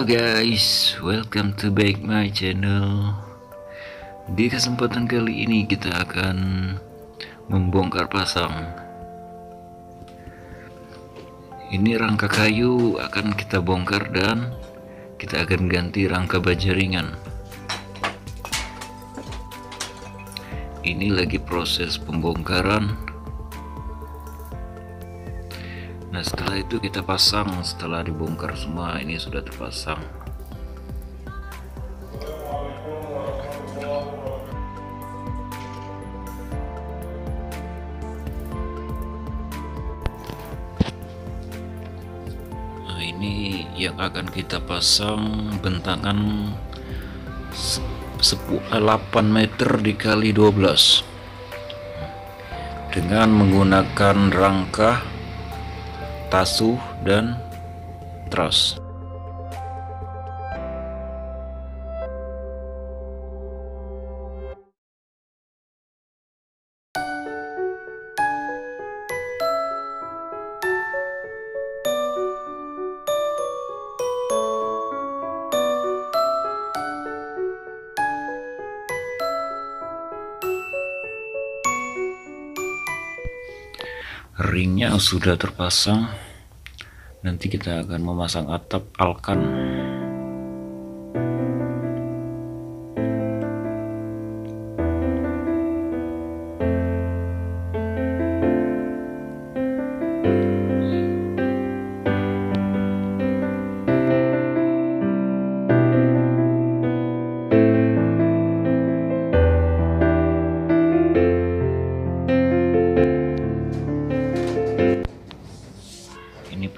guys, welcome to back my channel. Di kesempatan kali ini kita akan membongkar pasang. Ini rangka kayu akan kita bongkar dan kita akan ganti rangka baja ringan. Ini lagi proses pembongkaran. Nah, setelah itu kita pasang. Setelah dibongkar semua, ini sudah terpasang. Nah, ini yang akan kita pasang bentangan 8 meter dikali 12 dengan menggunakan rangka, tasuh, dan truss. Ringnya sudah terpasang. Nanti kita akan memasang atap alkan.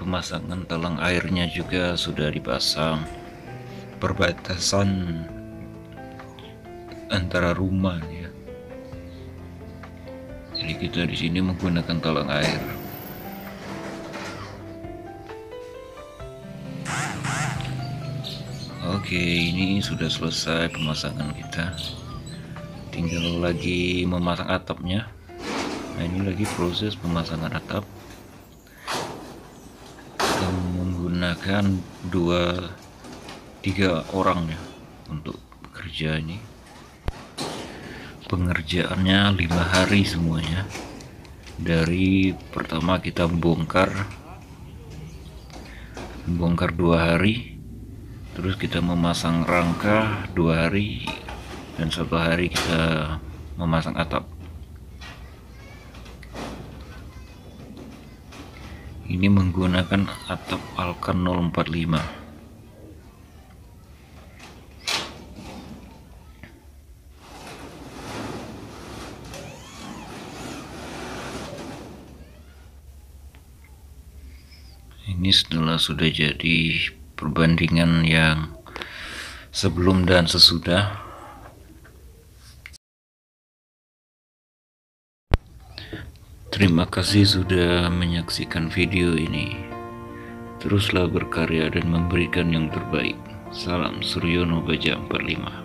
Pemasangan talang airnya juga sudah dipasang. Perbatasan antara rumah ya. Jadi kita di sini menggunakan talang air. Oke, ini sudah selesai pemasangan kita. Tinggal lagi memasang atapnya. Nah, ini lagi proses pemasangan atap. Menggunakan 2-3 orang ya untuk bekerja ini. Pengerjaannya 5 hari semuanya. Dari pertama kita bongkar 2 hari, terus kita memasang rangka 2 hari, dan 1 hari kita memasang atap. Ini menggunakan atap alkan 045. Ini setelah sudah jadi perbandingan yang sebelum dan sesudah. Terima kasih sudah menyaksikan video ini. Teruslah berkarya dan memberikan yang terbaik. Salam Suryono Baja 45.